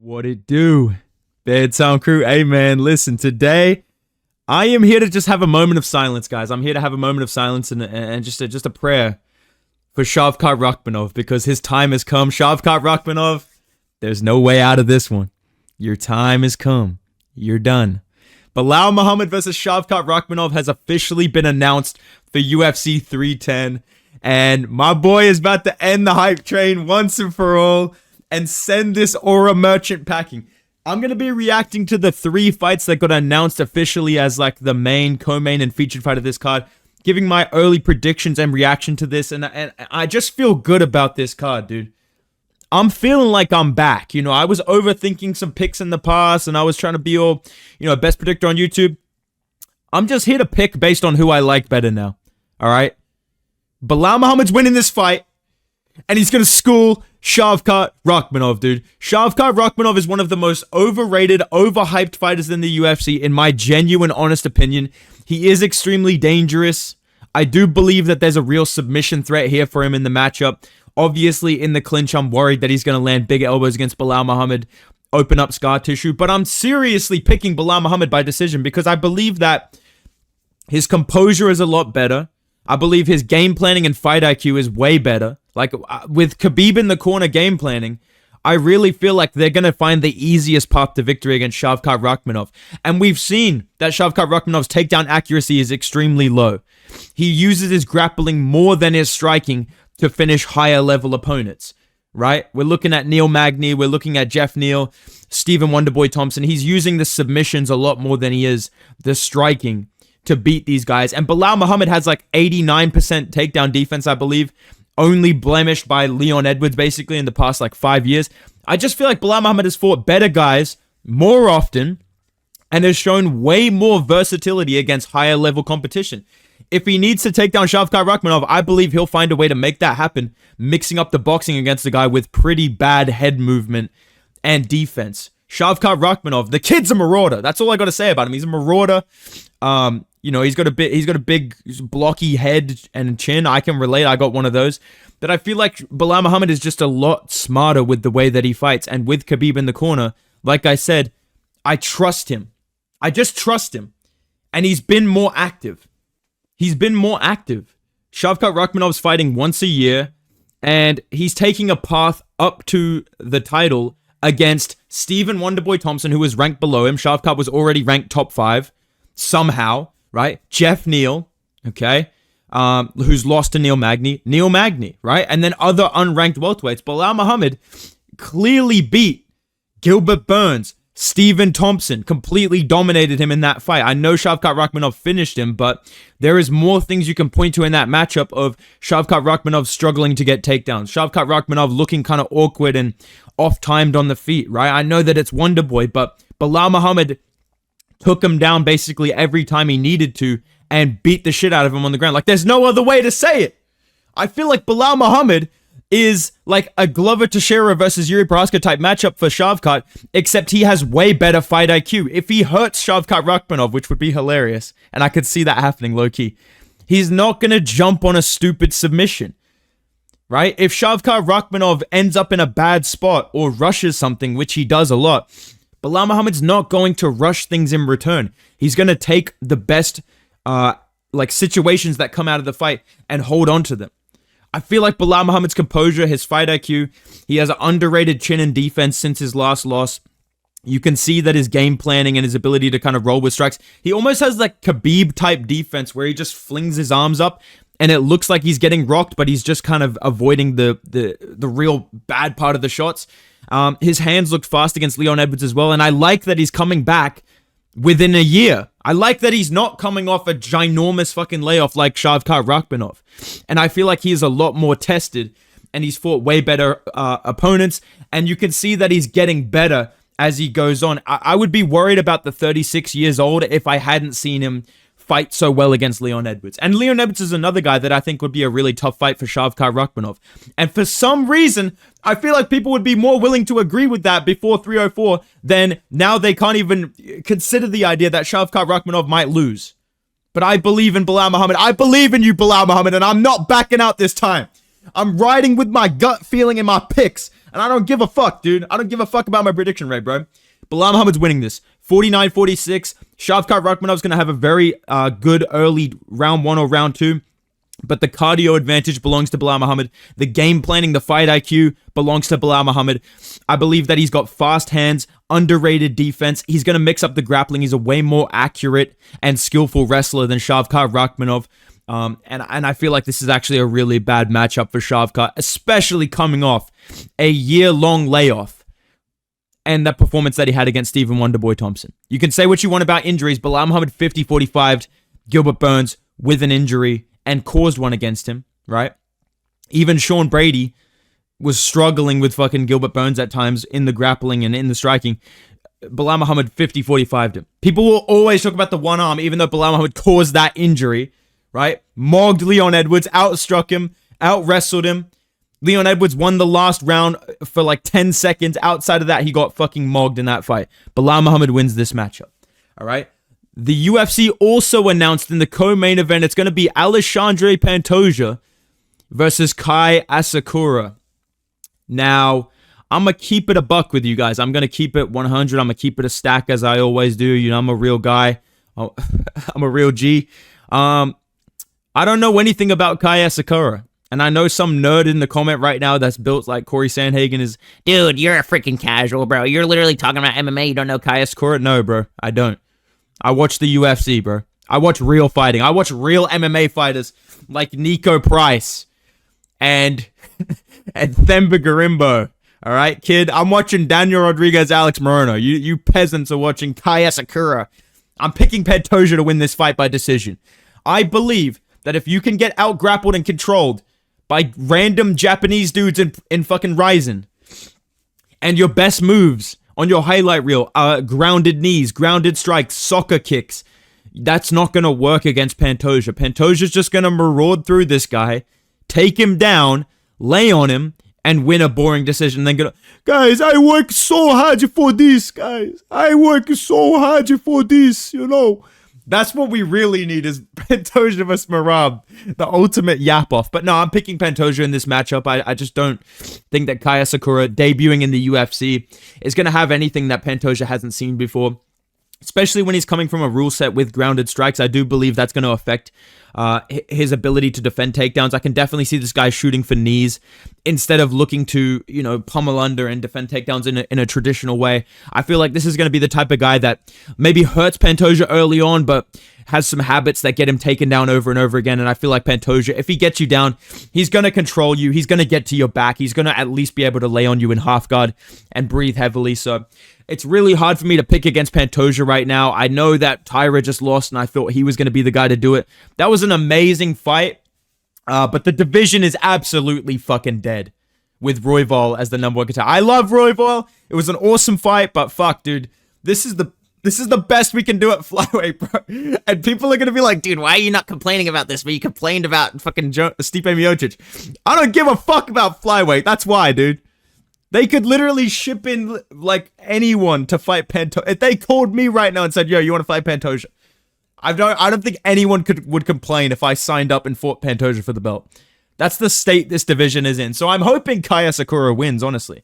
What it do? Bedtime crew. Hey man, listen, today I am here to just have a moment of silence, guys. I'm here to have a moment of silence and just a prayer for Shavkat Rakhmonov because his time has come. Shavkat Rakhmonov, there's no way out of this one. Your time has come. You're done. Bilal Muhammad versus Shavkat Rakhmonov has officially been announced for UFC 310. And my boy is about to end the hype train once and for all and send this aura merchant packing. I'm going to be reacting to the 3 fights that got announced officially as like the main, co-main, and featured fight of this card, giving my early predictions and reaction to this. And I just feel good about this card, dude. I'm feeling like I'm back. You know, I was overthinking some picks in the past and I was trying to be all, best predictor on YouTube. I'm just here to pick based on who I like better now. All right? Bilal Muhammad's winning this fight and he's going to school Shavkat Rakhmonov, dude. Shavkat Rakhmonov is one of the most overrated, overhyped fighters in the UFC, in my genuine, honest opinion. He is extremely dangerous. I do believe that there's a real submission threat here for him in the matchup. Obviously, in the clinch, I'm worried that he's going to land big elbows against Bilal Muhammad, open up scar tissue. But I'm seriously picking Bilal Muhammad by decision because I believe that his composure is a lot better. I believe his game planning and fight IQ is way better. Like, with Khabib in the corner game planning, I really feel like they're going to find the easiest path to victory against Shavkat Rakhmonov. And we've seen that Shavkat Rakhmonov's takedown accuracy is extremely low. He uses his grappling more than his striking to finish higher level opponents, right? We're looking at Neil Magny, we're looking at Jeff Neal, Stephen Wonderboy Thompson. He's using the submissions a lot more than he is the striking to beat these guys. And Bilal Muhammad has like 89% takedown defense, I believe, only blemished by Leon Edwards basically in the past like 5 years. I just feel like Bilal Muhammad has fought better guys more often and has shown way more versatility against higher level competition. If he needs to take down Shavkat Rakhmonov, I believe he'll find a way to make that happen, mixing up the boxing against a guy with pretty bad head movement and defense. Shavkat Rakhmonov, the kid's a marauder. That's all I got to say about him. He's a marauder. He's got a big blocky head and chin. I can relate. I got one of those. But I feel like Bilal Muhammad is just a lot smarter with the way that he fights. And with Khabib in the corner, like I said, I trust him. I just trust him. And he's been more active. Shavkat Rakhmonov's fighting once a year, and he's taking a path up to the title against Stephen Wonderboy Thompson, who was ranked below him. Shavkat was already ranked top 5 somehow, right? Jeff Neal, okay, who's lost to Neil Magny, right? And then other unranked welterweights. Bilal Muhammad clearly beat Gilbert Burns. Stephen Thompson completely dominated him in that fight. I know Shavkat Rakhmonov finished him, but there is more things you can point to in that matchup of Shavkat Rakhmonov struggling to get takedowns. Shavkat Rakhmonov looking kind of awkward and off-timed on the feet, right? I know that it's Wonderboy, but Bilal Muhammad took him down basically every time he needed to and beat the shit out of him on the ground. Like, there's no other way to say it. I feel like Bilal Muhammad is like a Glover Teixeira versus Yuri Prochazka type matchup for Shavkat, except he has way better fight IQ. If he hurts Shavkat Rakhmonov, which would be hilarious, and I could see that happening low-key, he's not going to jump on a stupid submission, right? If Shavkat Rakhmonov ends up in a bad spot or rushes something, which he does a lot, Bilal Muhammad's not going to rush things in return. He's going to take the best situations that come out of the fight and hold on to them. I feel like Bilal Muhammad's composure, his fight IQ, he has an underrated chin and defense since his last loss. You can see that his game planning and his ability to kind of roll with strikes. He almost has like Khabib type defense where he just flings his arms up and it looks like he's getting rocked, but he's just kind of avoiding the real bad part of the shots. His hands looked fast against Leon Edwards as well, and I like that he's coming back within a year. I like that he's not coming off a ginormous fucking layoff like Shavkat Rakhmonov. And I feel like he's a lot more tested and he's fought way better opponents. And you can see that he's getting better as he goes on. I would be worried about the 36 years old if I hadn't seen him fight so well against Leon Edwards. And Leon Edwards is another guy that I think would be a really tough fight for Shavkat Rakhmonov. And for some reason, I feel like people would be more willing to agree with that before 304 than now they can't even consider the idea that Shavkat Rakhmonov might lose. But I believe in Bilal Muhammad. I believe in you, Bilal Muhammad, and I'm not backing out this time. I'm riding with my gut feeling and my picks. And I don't give a fuck, dude. I don't give a fuck about my prediction rate, bro. Belal Muhammad's winning this. 49-46. Shavkat Rakhmonov's going to have a very good early round 1 or round 2. But the cardio advantage belongs to Belal Muhammad. The game planning, the fight IQ belongs to Belal Muhammad. I believe that he's got fast hands, underrated defense. He's going to mix up the grappling. He's a way more accurate and skillful wrestler than Shavkat Rakhmonov. And I feel like this is actually a really bad matchup for Shavkat, especially coming off a year-long layoff and that performance that he had against Stephen Wonderboy Thompson. You can say what you want about injuries. Belal Muhammad 50-45, Gilbert Burns with an injury and caused one against him, right? Even Sean Brady was struggling with fucking Gilbert Burns at times in the grappling and in the striking. Belal Muhammad 50-45'd him. People will always talk about the one arm, even though Belal Muhammad caused that injury, right? Mogged Leon Edwards, outstruck him, out-wrestled him. Leon Edwards won the last round for like 10 seconds. Outside of that, he got fucking mogged in that fight. Belal Muhammad wins this matchup, all right? The UFC also announced in the co-main event, it's going to be Alexandre Pantoja versus Kai Asakura. Now, I'm going to keep it a buck with you guys. I'm going to keep it 100. I'm going to keep it a stack as I always do. You know, I'm a real guy. I'm a real G. I don't know anything about Kai Asakura. And I know some nerd in the comment right now that's built like Corey Sandhagen is, dude, you're a freaking casual, bro. You're literally talking about MMA. You don't know Kai Asakura? No, bro. I don't. I watch the UFC, bro. I watch real fighting. I watch real MMA fighters like Nico Price and Themba Garimbo. All right, kid. I'm watching Daniel Rodriguez, Alex Moreno. You peasants are watching Kai Asakura. I'm picking Pantoja to win this fight by decision. I believe that if you can get out-grappled and controlled by random Japanese dudes in fucking Ryzen, and your best moves on your highlight reel are grounded knees, grounded strikes, soccer kicks, that's not going to work against Pantoja. Pantoja's just going to maraud through this guy, take him down, lay on him, and win a boring decision. Then go, guys, I work so hard for this, guys. I work so hard for this, you know. That's what we really need is Pantoja vs. Merab, the ultimate yap-off. But no, I'm picking Pantoja in this matchup. I just don't think that Kai Asakura debuting in the UFC is going to have anything that Pantoja hasn't seen before. Especially when he's coming from a rule set with grounded strikes. I do believe that's going to affect his ability to defend takedowns. I can definitely see this guy shooting for knees instead of looking to, you know, pummel under and defend takedowns in a traditional way. I feel like this is going to be the type of guy that maybe hurts Pantoja early on, but has some habits that get him taken down over and over again. And I feel like Pantoja, if he gets you down, he's going to control you. He's going to get to your back. He's going to at least be able to lay on you in half guard and breathe heavily. So it's really hard for me to pick against Pantoja right now. I know that Tyra just lost, and I thought he was going to be the guy to do it. That was an amazing fight, but the division is absolutely fucking dead with Royval as the number one contender. I love Royval. It was an awesome fight, but fuck, dude. This is the best we can do at flyweight, bro. And people are going to be like, dude, why are you not complaining about this? But you complained about fucking Stipe Miocic. I don't give a fuck about flyweight. That's why, dude. They could literally ship in, like, anyone to fight Pantoja. If they called me right now and said, yo, you want to fight Pantoja? I don't think anyone would complain if I signed up and fought Pantoja for the belt. That's the state this division is in. So I'm hoping Kai Asakura wins, honestly.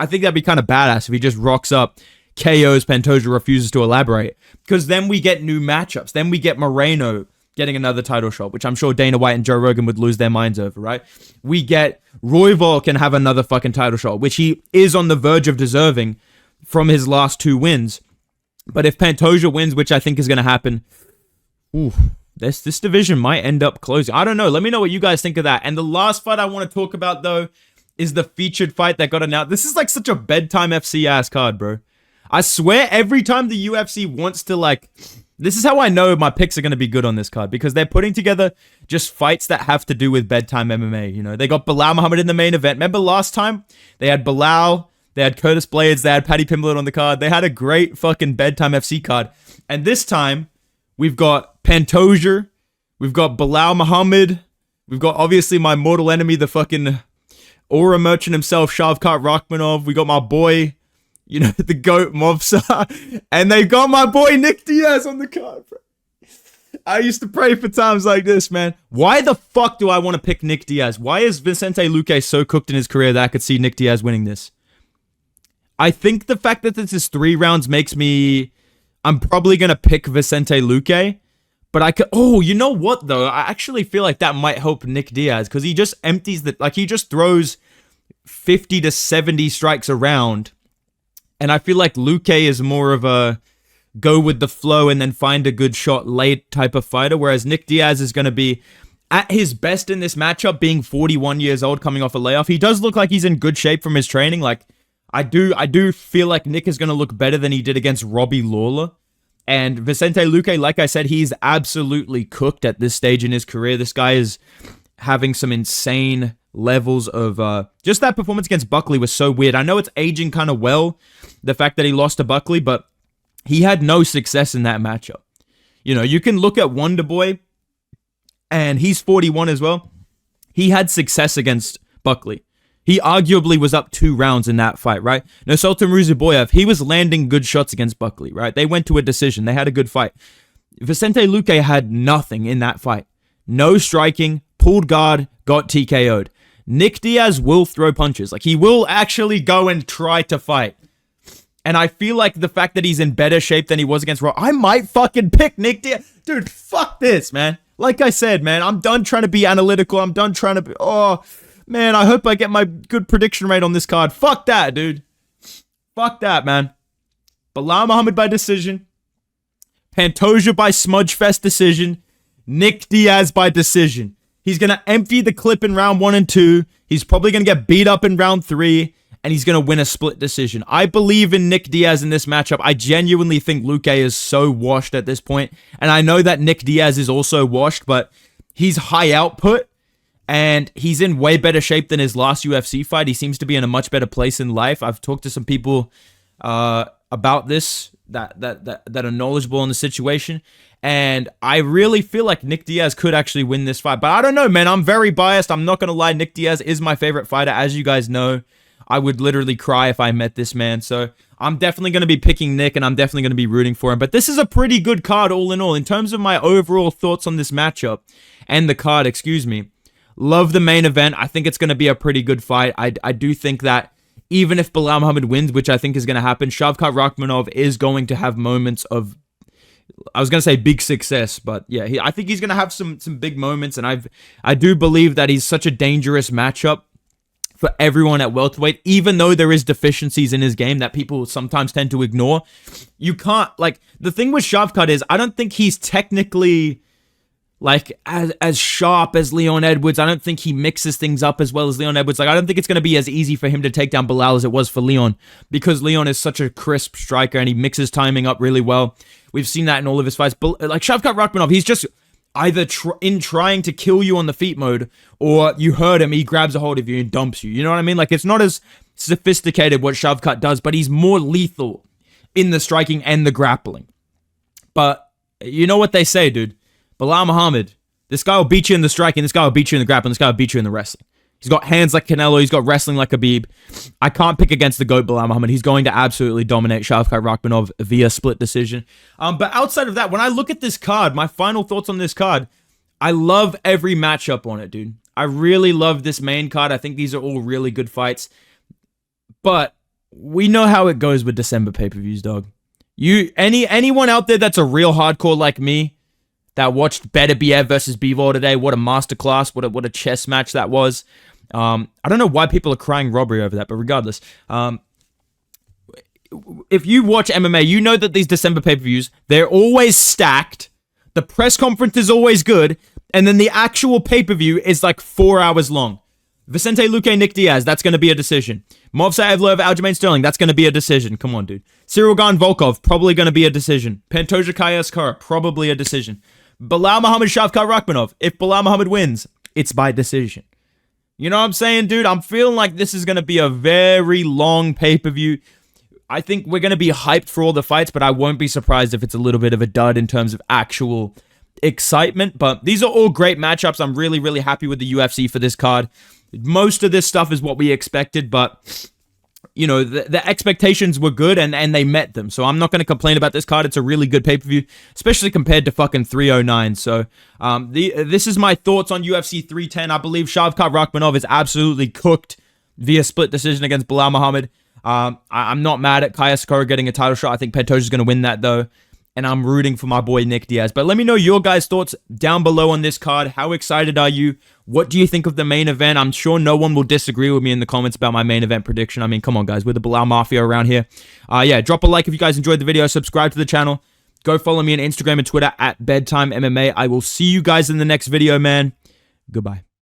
I think that'd be kind of badass if he just rocks up, KOs Pantoja, refuses to elaborate. Because then we get new matchups. Then we get Moreno getting another title shot, which I'm sure Dana White and Joe Rogan would lose their minds over, right? We get Royval can have another fucking title shot, which he is on the verge of deserving from his last 2 wins. But if Pantoja wins, which I think is going to happen, this division might end up closing. I don't know. Let me know what you guys think of that. And the last fight I want to talk about, though, is the featured fight that got announced. This is like such a bedtime FC ass card, bro. I swear every time the UFC wants to, like, this is how I know my picks are going to be good on this card, because they're putting together just fights that have to do with bedtime MMA. You know, they got Belal Muhammad in the main event. Remember last time? They had Belal, they had Curtis Blades, they had Paddy Pimblett on the card. They had a great fucking bedtime FC card. And this time, we've got Pantoja, we've got Belal Muhammad, we've got obviously my mortal enemy, the fucking aura merchant himself, Shavkat Rakhmonov. We got my boy, you know, the GOAT Mobster. And they got my boy Nick Diaz on the card, bro. I used to pray for times like this, man. Why the fuck do I want to pick Nick Diaz? Why is Vicente Luque so cooked in his career that I could see Nick Diaz winning this? I think the fact that this is 3 rounds makes me... I'm probably going to pick Vicente Luque. But I could... Oh, you know what, though? I actually feel like that might help Nick Diaz. Because he just empties the... Like, he just throws 50 to 70 strikes around. And I feel like Luque is more of a... go with the flow and then find a good shot late type of fighter, whereas Nick Diaz is going to be at his best in this matchup, being 41 years old, coming off a layoff. He does look like he's in good shape from his training. Like, I do feel like Nick is going to look better than he did against Robbie Lawler. And Vicente Luque, like I said, he's absolutely cooked at this stage in his career. This guy is having some insane levels of... just that performance against Buckley was so weird. I know it's aging kind of well, the fact that he lost to Buckley, but he had no success in that matchup. You know, you can look at Wonderboy, and he's 41 as well. He had success against Buckley. He arguably was up 2 rounds in that fight, right? Now, Sultan Ruziboyev, he was landing good shots against Buckley, right? They went to a decision. They had a good fight. Vicente Luque had nothing in that fight. No striking, pulled guard, got TKO'd. Nick Diaz will throw punches. Like, he will actually go and try to fight. And I feel like the fact that he's in better shape than he was against Raw, I might fucking pick Nick Diaz. Dude, fuck this, man. Like I said, man, I'm done trying to be analytical. I'm done trying to be... Oh, man, I hope I get my good prediction rate on this card. Fuck that, dude. Fuck that, man. Bilal Muhammad by decision. Pantoja by Smudgefest decision. Nick Diaz by decision. He's going to empty the clip in round 1 and 2. He's probably going to get beat up in round 3. And he's going to win a split decision. I believe in Nick Diaz in this matchup. I genuinely think Luque is so washed at this point. And I know that Nick Diaz is also washed, but he's high output. And he's in way better shape than his last UFC fight. He seems to be in a much better place in life. I've talked to some people about this that are knowledgeable in the situation. And I really feel like Nick Diaz could actually win this fight. But I don't know, man. I'm very biased. I'm not going to lie. Nick Diaz is my favorite fighter, as you guys know. I would literally cry if I met this man. So I'm definitely going to be picking Nick, and I'm definitely going to be rooting for him. But this is a pretty good card all in all. In terms of my overall thoughts on this matchup and the card, excuse me, love the main event. I think it's going to be a pretty good fight. I do think that even if Bilal Muhammad wins, which I think is going to happen, Shavkat Rakhmonov is going to have moments of... I was going to say big success, but yeah, I think he's going to have some big moments, and I do believe that he's such a dangerous matchup for everyone at welterweight, even though there is deficiencies in his game that people sometimes tend to ignore. You can't, like, the thing with Shavkat is, I don't think he's technically, like, as sharp as Leon Edwards. I don't think he mixes things up as well as Leon Edwards. Like, I don't think it's going to be as easy for him to take down Bilal as it was for Leon, because Leon is such a crisp striker, and he mixes timing up really well. We've seen that in all of his fights. But, like, Shavkat Rakhmonov, he's just... either trying to kill you on the feet mode, or you hurt him, he grabs a hold of you and dumps you. You know what I mean? Like, it's not as sophisticated what Shavkat does, but he's more lethal in the striking and the grappling. But you know what they say, dude. Bilal Muhammad, this guy will beat you in the striking, this guy will beat you in the grappling, this guy will beat you in the wrestling. He's got hands like Canelo. He's got wrestling like Khabib. I can't pick against the GOAT, Bilal Muhammad. He's going to absolutely dominate Shavkat Rakhmonov via split decision. But outside of that, when I look at this card, my final thoughts on this card, I love every matchup on it, dude. I really love this main card. I think these are all really good fights. But we know how it goes with December pay-per-views, dog. Anyone out there that's a real hardcore like me, that watched Beterbiev versus Bivol today, what a masterclass, what a chess match that was. I don't know why people are crying robbery over that, but regardless, if you watch MMA, you know that these December pay-per-views, they're always stacked. The press conference is always good, and then the actual pay-per-view is like 4 hours long. Vicente Luque, Nick Diaz, that's going to be a decision. Movsar Evloev, Aljamain Sterling, that's going to be a decision. Come on, dude. Cyril Gane Volkov, probably going to be a decision. Pantoja Sakura, probably a decision. Bilal Muhammad, Shavkat Rakhmonov, if Bilal Muhammad wins, it's by decision. You know what I'm saying, dude? I'm feeling like this is going to be a very long pay-per-view. I think we're going to be hyped for all the fights, but I won't be surprised if it's a little bit of a dud in terms of actual excitement. But these are all great matchups. I'm really, really happy with the UFC for this card. Most of this stuff is what we expected, but you know, the expectations were good and they met them. So I'm not going to complain about this card. It's a really good pay-per-view, especially compared to fucking 309. So this is my thoughts on UFC 310. I believe Shavkat Rakhmonov is absolutely cooked via split decision against Bilal Muhammad. I'm not mad at Sakura getting a title shot. I think Pantoja is going to win that, though. And I'm rooting for my boy Nick Diaz. But let me know your guys' thoughts down below on this card. How excited are you? What do you think of the main event? I'm sure no one will disagree with me in the comments about my main event prediction. I mean, come on, guys. We're the Bilal Mafia around here. Yeah, drop a like if you guys enjoyed the video. Subscribe to the channel. Go follow me on Instagram and Twitter at Bedtime MMA. I will see you guys in the next video, man. Goodbye.